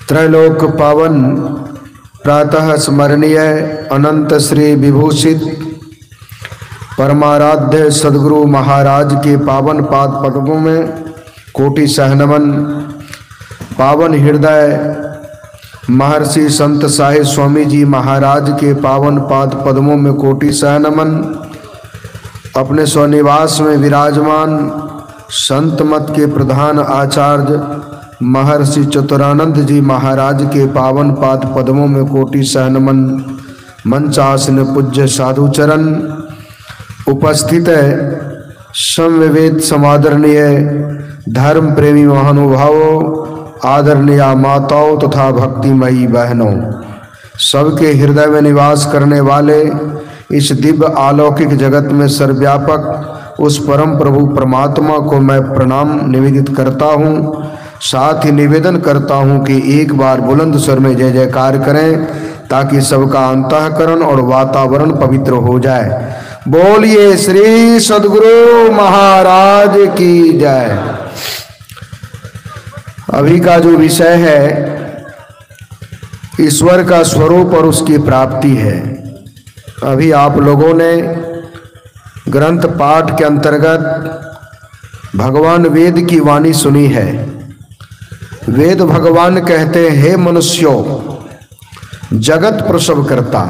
त्रैलोक पावन प्रातः स्मरणीय अनंत श्री विभूषित परमाराध्य सद्गुरु महाराज के पावन पाद पद्मों में कोटि सहनमन। पावन हृदय महर्षि संत साहिब स्वामी जी महाराज के पावन पाद पद्मों में कोटि सहनमन। अपने स्वनिवास में विराजमान संत मत के प्रधान आचार्य महर्षि चतुरानंद जी महाराज के पावन पाद पद्मों में कोटि सहनमन। मंचासन पूज्य साधु चरण उपस्थित है समवेद समादरणीय धर्म प्रेमी महानुभावों, आदरणीय माताओं तथा भक्तिमयी बहनों, सबके हृदय में निवास करने वाले इस दिव्य अलौकिक जगत में सर्वव्यापक उस परम प्रभु परमात्मा को मैं प्रणाम निवेदित करता हूँ। साथ ही निवेदन करता हूँ कि एक बार बुलंद स्वर में जय जयकार करें ताकि सबका अंतःकरण और वातावरण पवित्र हो जाए। बोलिए श्री सद्गुरु महाराज की जय। अभी का जो विषय है ईश्वर का स्वरूप और उसकी प्राप्ति है। अभी आप लोगों ने ग्रंथ पाठ के अंतर्गत भगवान वेद की वाणी सुनी है। वेद भगवान कहते हैं, हे मनुष्यों, जगत प्रसव करता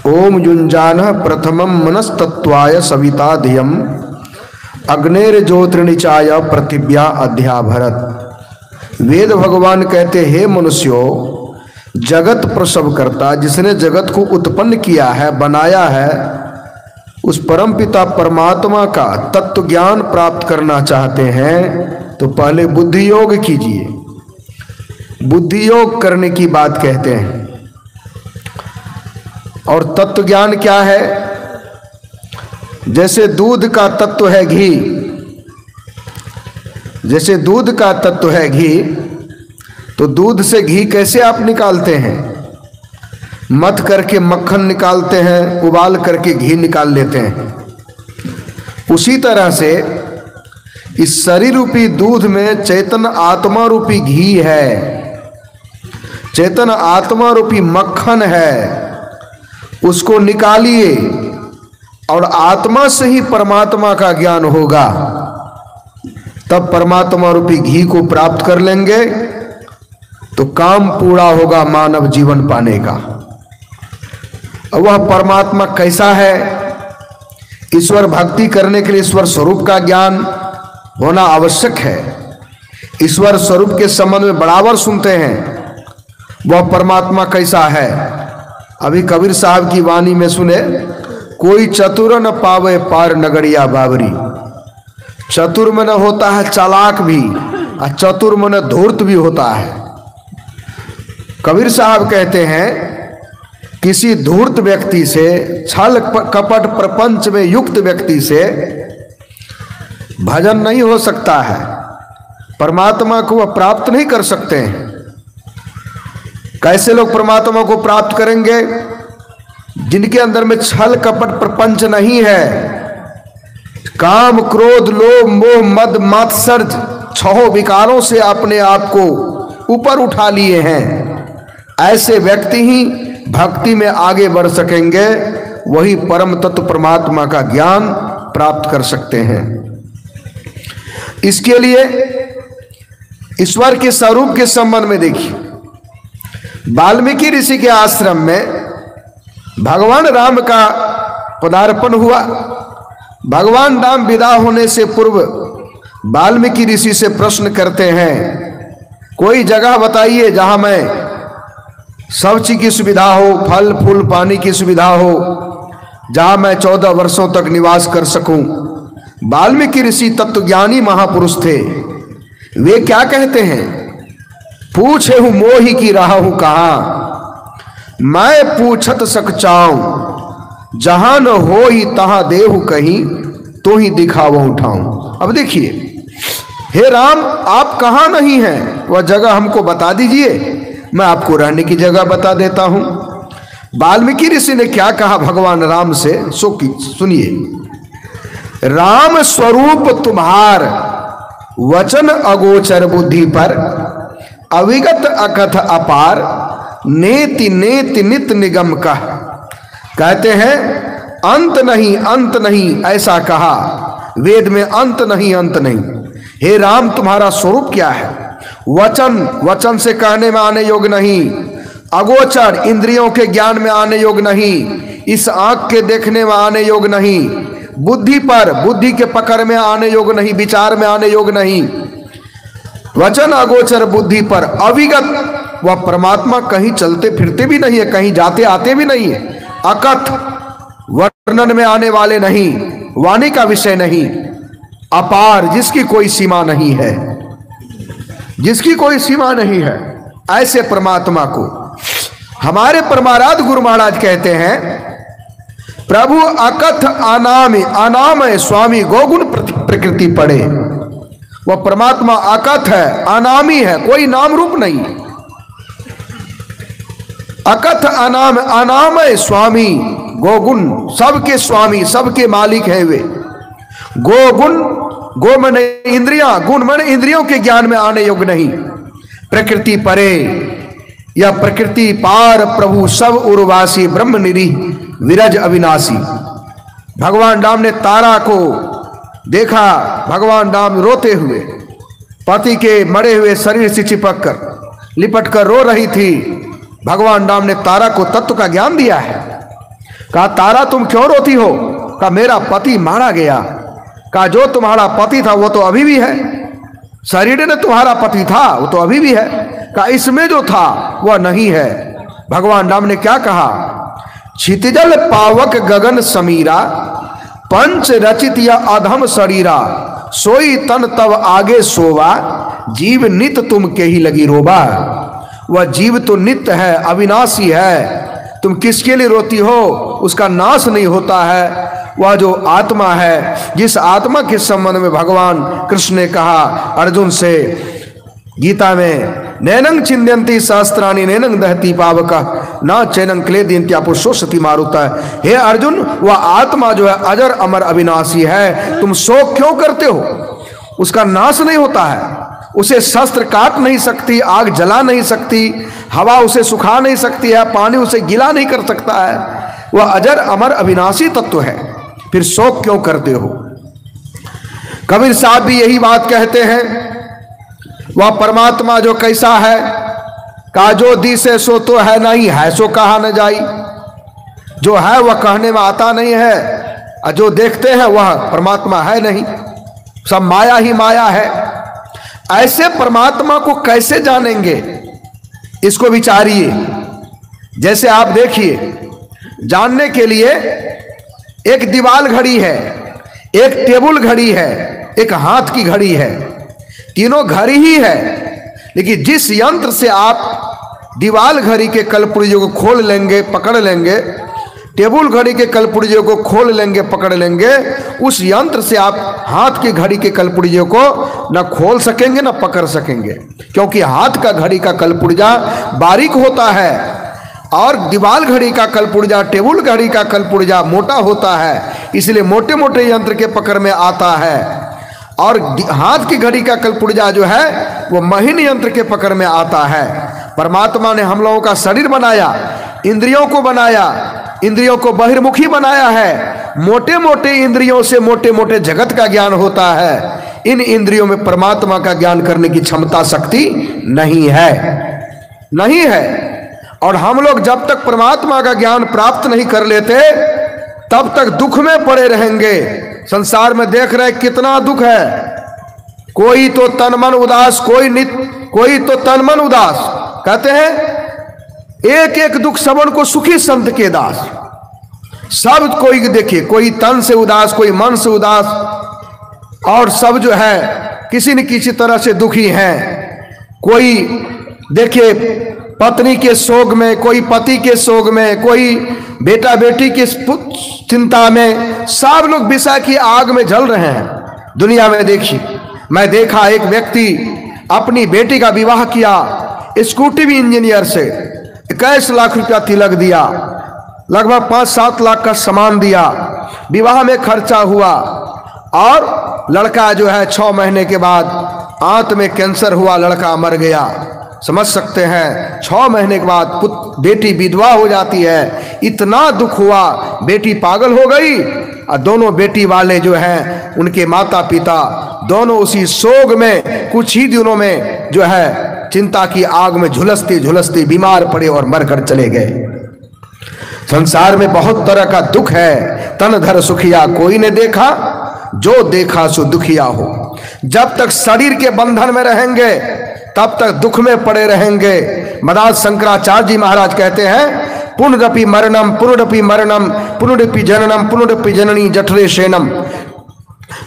ओम युंजान प्रथमम मनस्तत्वाय सविता धियम अग्नेर ज्योतिर्निचाय पृथिव्या अध्याभरत। वेद भगवान कहते, हे मनुष्यों, जगत प्रसव करता, जिसने जगत को उत्पन्न किया है, बनाया है, उस परमपिता परमात्मा का तत्व ज्ञान प्राप्त करना चाहते हैं तो पहले बुद्धि योग कीजिए। बुद्धि योग करने की बात कहते हैं। और तत्व ज्ञान क्या है? जैसे दूध का तत्व है घी, जैसे दूध का तत्व है घी, तो दूध से घी कैसे आप निकालते हैं? मथ करके मक्खन निकालते हैं, उबाल करके घी निकाल लेते हैं। उसी तरह से इस शरीर रूपी दूध में चेतन आत्मा रूपी घी है, चेतन आत्मा रूपी मक्खन है। उसको निकालिए और आत्मा से ही परमात्मा का ज्ञान होगा, तब परमात्मा रूपी घी को प्राप्त कर लेंगे तो काम पूरा होगा मानव जीवन पाने का। वह परमात्मा कैसा है? ईश्वर भक्ति करने के लिए ईश्वर स्वरूप का ज्ञान होना आवश्यक है। ईश्वर स्वरूप के संबंध में बराबर सुनते हैं, वह परमात्मा कैसा है। अभी कबीर साहब की वाणी में सुने, कोई चतुर न पावे पार नगरिया बाबरी। चतुर मन होता है चालाक भी, और चतुर मन धूर्त भी होता है। कबीर साहब कहते हैं, किसी धूर्त व्यक्ति से, छल कपट प्रपंच में युक्त व्यक्ति से भजन नहीं हो सकता है। परमात्मा को वह प्राप्त नहीं कर सकते हैं। कैसे लोग परमात्मा को प्राप्त करेंगे? जिनके अंदर में छल कपट प्रपंच नहीं है, काम क्रोध लोभ मोह मद मात्सर्य छह विकारों से अपने आप को ऊपर उठा लिए हैं। ऐसे व्यक्ति ही भक्ति में आगे बढ़ सकेंगे, वही परम तत्व परमात्मा का ज्ञान प्राप्त कर सकते हैं। इसके लिए ईश्वर के स्वरूप के संबंध में देखिए, वाल्मीकि ऋषि के आश्रम में भगवान राम का पदार्पण हुआ। भगवान राम विदा होने से पूर्व वाल्मीकि ऋषि से प्रश्न करते हैं, कोई जगह बताइए जहां मैं सब चीज की सुविधा हो, फल फूल पानी की सुविधा हो, जहां मैं 14 वर्षों तक निवास कर सकूं। वाल्मीकि ऋषि तत्वज्ञानी महापुरुष थे। वे क्या कहते हैं, पूछे हूं मोहि की रहा हूं कहां, मैं पूछत सक चाऊं, जहां न हो ही तहां देहु कहीं, तो ही दिखावा उठाऊं। अब देखिए, हे राम, आप कहां नहीं हैं, वह जगह हमको बता दीजिए, मैं आपको रहने की जगह बता देता हूं। वाल्मीकि ऋषि ने क्या कहा भगवान राम से, सो सुनिए। राम स्वरूप तुम्हार वचन अगोचर बुद्धि पर, अविगत अकथ अपार नेति नेति नित निगम कह। कहते हैं अंत नहीं ऐसा कहा, वेद में अंत नहीं। हे राम तुम्हारा स्वरूप क्या है? वचन से कहने में आने योग्य नहीं, अगोचर इंद्रियों के ज्ञान में आने योग्य नहीं, इस आंख के देखने में आने योग्य नहीं, बुद्धि के पकड़ में आने योग्य नहीं, विचार में आने योग्य नहीं। वचन अगोचर बुद्धि पर अविगत, वह परमात्मा कहीं चलते फिरते भी नहीं है, कहीं जाते आते भी नहीं है। अकथ, वर्णन में आने वाले नहीं, वाणी का विषय नहीं। अपार, जिसकी कोई सीमा नहीं है, जिसकी कोई सीमा नहीं है, ऐसे परमात्मा को हमारे परमाराध्य गुरु महाराज कहते हैं प्रभु अकथ अनाम है स्वामी गोगुण प्रकृति पड़े। वह परमात्मा अकथ है, अनामी है, कोई नाम रूप नहीं। अकथ अनाम है स्वामी गोगुण, सबके स्वामी, सबके मालिक है वे। गोगुण, गो मन इंद्रियां, गुण मन इंद्रियों के ज्ञान में आने योग्य नहीं। प्रकृति परे, या प्रकृति पार प्रभु सब उर्वासी ब्रह्म निरी विरज अविनाशी। भगवान राम ने तारा को देखा, भगवान राम रोते हुए पति के मरे हुए शरीर से चिपक कर लिपट कर रो रही थी। भगवान राम ने तारा को तत्व का ज्ञान दिया है। कहा तारा तुम क्यों रोती हो? कहा मेरा पति मारा गया। कहा जो तुम्हारा पति था वो तो अभी भी है, शरीर ने तुम्हारा पति था वो तो अभी भी है। कहा इसमें जो था वह नहीं है। भगवान राम ने क्या कहा? क्षितिजल पावक गगन समीरा, पंच रचित या अधम शरीरा, सोई तन तब आगे सोवा, जीव नित तुम के ही लगी रोबा। वह जीव तो नित्य है, अविनाशी है, तुम किसके लिए रोती हो? उसका नाश नहीं होता है। वह जो आत्मा है, जिस आत्मा के संबंध में भगवान कृष्ण ने कहा अर्जुन से गीता में, नैनंग छिंदन्ति सहस्त्राणि नैनंग दहति पावका ना चैनंग क्लेदयन्ति पुरुषो सती मारुता। हे अर्जुन, वह आत्मा जो है अजर अमर अविनाशी है, तुम शोक क्यों करते हो? उसका नाश नहीं होता है, उसे शस्त्र काट नहीं सकती, आग जला नहीं सकती, हवा उसे सुखा नहीं सकती है, पानी उसे गीला नहीं कर सकता है। वह अजर अमर अविनाशी तत्व है, फिर शोक क्यों करते हो? कबीर साहब भी यही बात कहते हैं। वह परमात्मा जो कैसा है? का जो दिसे सो तो है नहीं, है सो कहा न जाई। जो है वह कहने में आता नहीं है, और जो देखते हैं वह परमात्मा है नहीं, सब माया ही माया है। ऐसे परमात्मा को कैसे जानेंगे? इसको विचारिए। जैसे आप देखिए, जानने के लिए एक दीवाल घड़ी है, एक टेबल घड़ी है, एक हाथ की घड़ी है, तीनों घड़ी ही है। लेकिन जिस यंत्र से आप दीवाल घड़ी के कलपुर्जों को खोल लेंगे, पकड़ लेंगे, टेबल घड़ी के कलपुर्जों को खोल लेंगे, पकड़ लेंगे, उस यंत्र से आप हाथ की घड़ी के कलपुर्जों को न खोल सकेंगे न पकड़ सकेंगे, क्योंकि हाथ का घड़ी का कलपुर्जा बारीक होता है और दीवाल घड़ी का कलपुर्जा, टेबल घड़ी का कलपुर्जा मोटा होता है, इसलिए मोटे मोटे यंत्र के पकड़ में आता है। और हाथ की घड़ी का कलपुर्जा जो है वो महीन यंत्र के पकड़ में आता है। परमात्मा ने हम लोगों का शरीर बनाया, इंद्रियों को बनाया, इंद्रियों को बहिर्मुखी बनाया है। मोटे मोटे इंद्रियों से मोटे मोटे जगत का ज्ञान होता है। इन इंद्रियों में परमात्मा का ज्ञान करने की क्षमता, शक्ति नहीं है, नहीं है। और हम लोग जब तक परमात्मा का ज्ञान प्राप्त नहीं कर लेते तब तक दुख में पड़े रहेंगे। संसार में देख रहे कितना दुख है, कोई तो तन मन उदास, कोई तो तन मन उदास। कहते हैं एक एक दुख सबन को सुखी संत के दास। सब कोई देखिए, कोई तन से उदास, कोई मन से उदास, और सब जो है किसी न किसी तरह से दुखी हैं। कोई देखिए पत्नी के शोक में, कोई पति के शोक में, कोई बेटा बेटी की चिंता में, सब लोग विषय की आग में जल रहे हैं। दुनिया में देखिए, मैं देखा एक व्यक्ति अपनी बेटी का विवाह किया, स्कूटी भी इंजीनियर से 21 लाख रुपया तिलक दिया, लगभग 5-7 लाख का सामान दिया, विवाह में खर्चा हुआ, और लड़का जो है 6 महीने के बाद आंत में कैंसर हुआ, लड़का मर गया। समझ सकते हैं। 6 महीने के बाद बेटी विधवा हो जाती है। इतना दुख हुआ, बेटी पागल हो गई और दोनों बेटी वाले जो हैं उनके माता पिता दोनों उसी सोग में कुछ ही दिनों में जो है चिंता की आग में झुलसते झुलसते बीमार पड़े और मरकर चले गए। संसार में बहुत तरह का दुख है। तन धर सुखिया कोई ने देखा, जो देखा सो दुखिया हो। जब तक शरीर के बंधन में रहेंगे तब तक दुख में पड़े रहेंगे। मदाद शंकराचार्य जी महाराज कहते हैं, पुनरपि मरणम पुनरपि मरणम पुनरपि जननम पुनरपि जननी जठरे शयनम।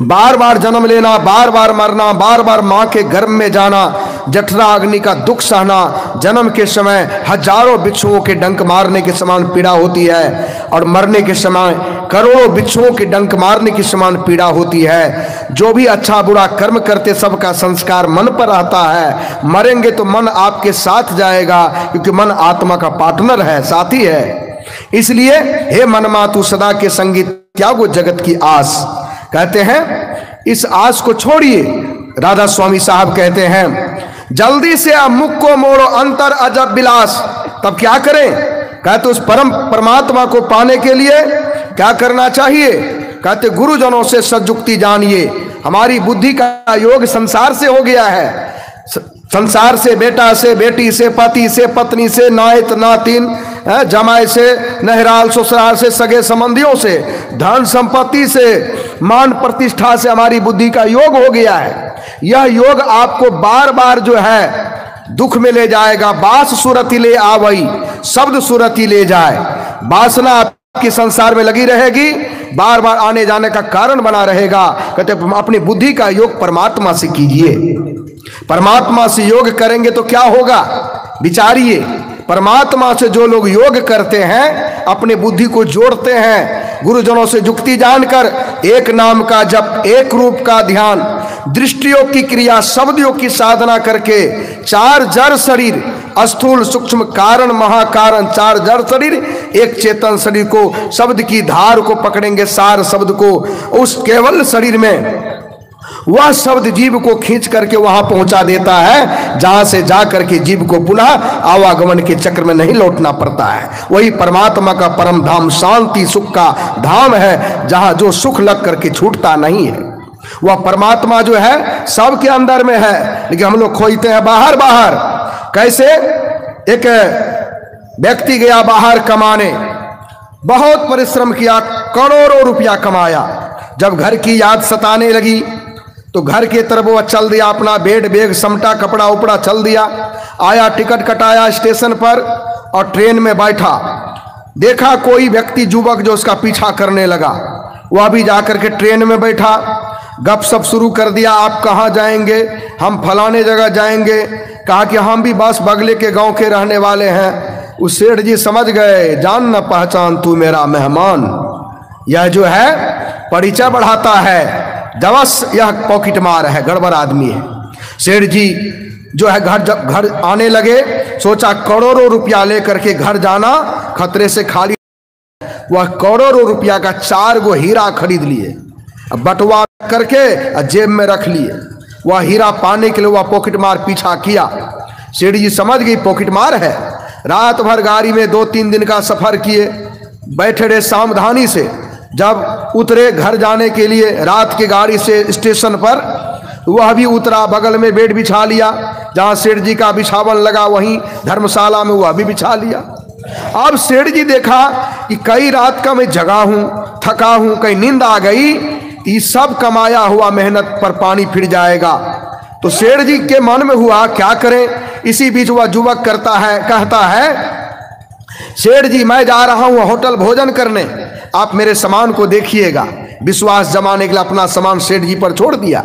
बार बार जन्म लेना, बार बार मरना, बार बार मां के गर्भ में जाना, जठरा अग्नि का दुख सहना, जन्म के समय हजारों बिच्छुओं के डंक मारने के समान पीड़ा होती है और मरने के समय करोड़ों बिच्छुओं के डंक मारने के समान पीड़ा होती है। जो भी अच्छा बुरा कर्म करते सबका संस्कार मन पर रहता है। मरेंगे तो मन आपके साथ जाएगा, क्योंकि मन आत्मा का पार्टनर है, साथी है। इसलिए हे मनमा तू सदा के संगी त्यागो जगत की आस। कहते हैं इस आस को छोड़िए। राधा स्वामी साहब कहते हैं, जल्दी से आप मुख को मोड़ो अंतर अजब विलास। तब क्या करें? कहते उस परमात्मा को पाने के लिए क्या करना चाहिए? कहते गुरुजनों से सद्युक्ति जानिए। हमारी बुद्धि का योग संसार से हो गया है। संसार से, बेटा से, बेटी से, पति से, पत्नी से, नायत नातिन, जमाई से, नहराल ससुराल से, सगे संबंधियों से, धन संपत्ति से, मान प्रतिष्ठा से हमारी बुद्धि का योग हो गया है। यह योग आपको बार बार जो है दुख में ले जाएगा। बास सुरति ले आवई, शब्द सुरति ले जाए। वासना आपके संसार में लगी रहेगी, बार बार आने जाने का कारण बना रहेगा। कहते अपनी बुद्धि का योग परमात्मा से कीजिए। परमात्मा से योग करेंगे तो क्या होगा? विचारिए। परमात्मा से जो लोग योग करते हैं, अपने बुद्धि को जोड़ते हैं, गुरुजनों से जुक्ति जानकर, एक नाम का जप, एक रूप का ध्यान, दृष्टियों की क्रिया, शब्दों की साधना करके 4 जड़ शरीर, स्थूल सूक्ष्म कारण महाकारण, 4 जड़ शरीर, एक चेतन शरीर को, शब्द की धार को पकड़ेंगे, सार शब्द को, उस केवल शरीर में वह शब्द जीव को खींच करके वहां पहुंचा देता है जहां से जाकर के जीव को पुनः आवागमन के चक्र में नहीं लौटना पड़ता है। वही परमात्मा का परम धाम, शांति सुख का धाम है, जहां जो सुख लग करके छूटता नहीं है। वह परमात्मा जो है सबके अंदर में है, लेकिन हम लोग खोजते हैं बाहर बाहर। कैसे? एक व्यक्ति गया बाहर कमाने, बहुत परिश्रम किया, करोड़ों रुपया कमाया। जब घर की याद सताने लगी तो घर के तरफ वो चल दिया, अपना बेड बेग समटा, कपड़ा उपड़ा चल दिया। आया, टिकट कटाया स्टेशन पर और ट्रेन में बैठा। देखा कोई व्यक्ति युवक जो उसका पीछा करने लगा। वह भी जाकर के ट्रेन में बैठा, गपशप शुरू कर दिया। आप कहाँ जाएंगे? हम फलाने जगह जाएंगे। कहा कि हम भी बस बगले के गांव के रहने वाले हैं। उस सेठ जी समझ गए, जान न पहचान तू मेरा मेहमान। यह जो है परिचय बढ़ाता है, दवस यह पॉकेट मार है, गड़बड़ आदमी है। सेठ जी जो है घर आने लगे, सोचा करोड़ों रुपया लेकर के घर जाना खतरे से खाली। वह करोड़ों रुपया का 4 गो हीरा खरीद लिए, बटवा करके जेब में रख लिए। वह हीरा पाने के लिए वह पॉकेट मार पीछा किया। सेठ जी समझ गई पॉकेट मार है। रात भर गाड़ी में 2-3 दिन का सफर किए, बैठे रहे सावधानी से। जब उतरे घर जाने के लिए रात की गाड़ी से स्टेशन पर, वह भी उतरा, बगल में बेड बिछा लिया। जहां सेठ जी का बिछावन लगा वहीं धर्मशाला में वह भी बिछा लिया। अब सेठ जी देखा कि कई रात का मैं जगा हूं, थका हूं, कहीं नींद आ गई, ये सब कमाया हुआ मेहनत पर पानी फिर जाएगा। तो सेठ जी के मन में हुआ क्या करें। इसी बीच वह युवक कहता है, सेठ जी मैं जा रहा हूं होटल भोजन करने, आप मेरे सामान को देखिएगा। विश्वास जमाने के लिए अपना सामान सेठ जी पर छोड़ दिया।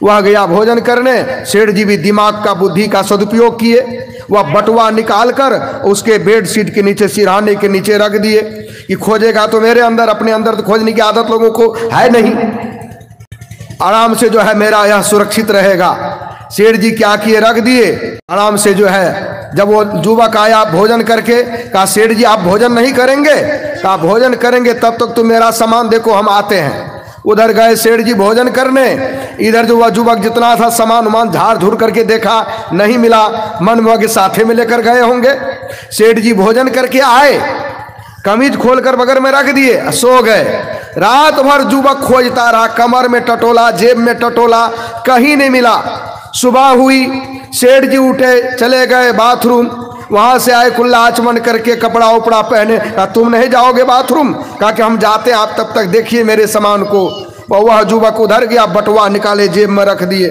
वह गया भोजन करने। सेठ जी भी दिमाग का, बुद्धि का सदुपयोग किए। वह बटुआ निकालकर उसके बेड शीट के नीचे, सिरहाने के नीचे रख दिए कि खोजेगा तो मेरे अंदर, अपने अंदर तो खोजने की आदत लोगों को है नहीं। आराम से जो है मेरा यह सुरक्षित रहेगा। सेठ जी क्या किए, रख दिए आराम से जो है। जब वो युवक आया भोजन करके, कहा सेठ जी आप भोजन नहीं करेंगे? कहा भोजन करेंगे तब तक तो मेरा सामान देखो, हम आते हैं। उधर गए सेठ जी भोजन करने, इधर जो वह युवक जितना था सामान उमान झाड़ झूड़ करके देखा, नहीं मिला, मन में के साथे में लेकर गए होंगे। सेठ जी भोजन करके आए, कमीज खोलकर बगल में रख दिए, सो गए। रात भर युवक खोजता रहा, कमर में टटोला, जेब में टटोला, कहीं नहीं मिला। सुबह हुई, सेठ जी उठे, चले गए बाथरूम, वहां से आए कुल्ला आचमन करके, कपड़ा उपड़ा पहने। कहा तुम नहीं जाओगे बाथरूम? कहा कि हम जाते हैं, आप तब तक देखिए मेरे सामान को। वह युवक उधर गया, बटुआ निकाले जेब में रख दिए।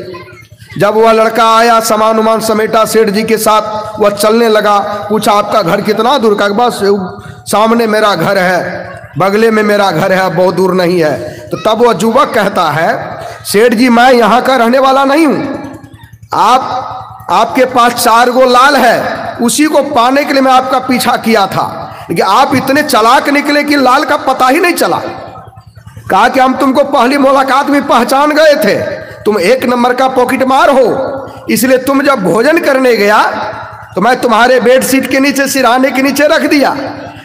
जब वह लड़का आया, सामान उमान समेटा सेठ जी के साथ, वह चलने लगा। पूछा आपका घर कितना दूर का? बस सामने मेरा घर है, बगले में मेरा घर है, बहुत दूर नहीं है। तो तब वह युवक कहता है, सेठ जी मैं यहाँ का रहने वाला नहीं हूँ, आपके पास 4 गो लाल है, उसी को पाने के लिए मैं आपका पीछा किया था, लेकिन आप इतने चालाक निकले कि लाल का पता ही नहीं चला। कहा कि हम तुमको पहली मुलाकात में पहचान गए थे, तुम 1 नंबर का पॉकेट मार हो, इसलिए तुम जब भोजन करने गया तो मैं तुम्हारे बेडशीट के नीचे, सिरहाने के नीचे रख दिया।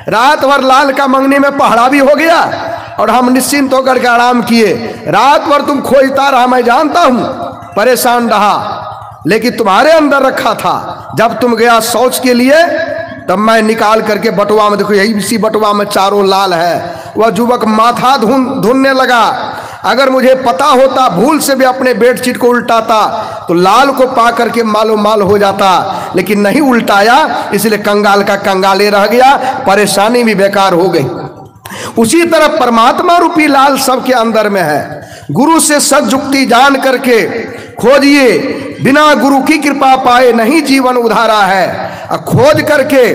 रात भर लाल का मंगनी में पहरा भी हो गया और हम निश्चिंत होकर के आराम किए। रात भर तुम खोजता रहा, मैं जानता हूं, परेशान रहा, लेकिन तुम्हारे अंदर रखा था। जब तुम गया शौच के लिए, तब मैं निकाल करके बटुआ में, देखो यही इसी बटुआ में 4 लाल है। वह युवक माथा धुनने लगा। अगर मुझे पता होता, भूल से भी अपने बेडशीट को उल्टाता तो लाल को पा करके मालो माल हो जाता, लेकिन नहीं उल्टाया, इसलिए कंगाल का कंगाले रह गया, परेशानी भी बेकार हो गई। उसी तरह परमात्मा रूपी लाल सबके अंदर में है। गुरु से सद्युक्ति जान करके खोजिए, बिना गुरु की कृपा पाए नहीं जीवन उधारा है। खोज करके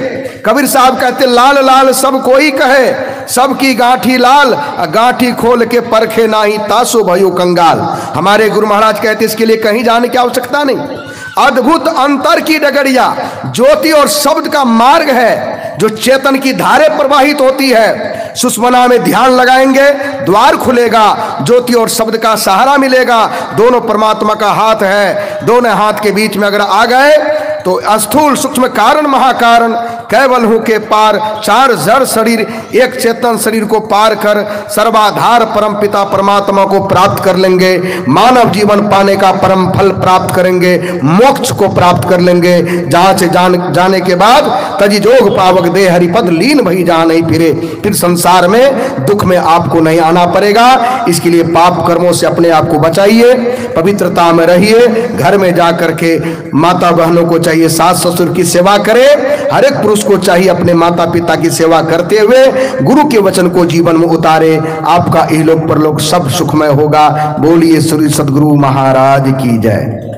कबीर साहब कहते, लाल लाल सब कोई कहे, सबकी गांठी लाल, गांठी खोल के परखे नाही, तासो भयो कंगाल। हमारे गुरु महाराज कहते इसके लिए कहीं जाने की आवश्यकता नहीं। अद्भुत अंतर की डगरिया ज्योति और शब्द का मार्ग है, जो चेतन की धारे प्रवाहित होती है। सुषमना में ध्यान लगाएंगे, द्वार खुलेगा, ज्योति और शब्द का सहारा मिलेगा। दोनों परमात्मा का हाथ है, दोनों हाथ के बीच में अगर आ गए तो स्थूल सूक्ष्म कारण महाकारण केवल हूं के पार, 4 जड़ शरीर एक चेतन शरीर को पार कर सर्वाधार परम पिता परमात्मा को प्राप्त कर लेंगे। मानव जीवन पाने का परम फल प्राप्त करेंगे, मोक्ष को प्राप्त कर लेंगे। जहां से जाने के बाद तजी जोग पावक दे हरिपद लीन वही जहां नहीं फिरे, फिर संसार में दुख में आपको नहीं आना पड़ेगा। इसके लिए पाप कर्मों से अपने आप को बचाइए, पवित्रता में रहिए। घर में जाकर के माता बहनों को चाहिए सास ससुर की सेवा करें। हर एक पुरुष को चाहिए अपने माता पिता की सेवा करते हुए गुरु के वचन को जीवन में उतारे। आपका इहलोक परलोक सब सुखमय होगा। बोलिए श्री सद्गुरु महाराज की जय।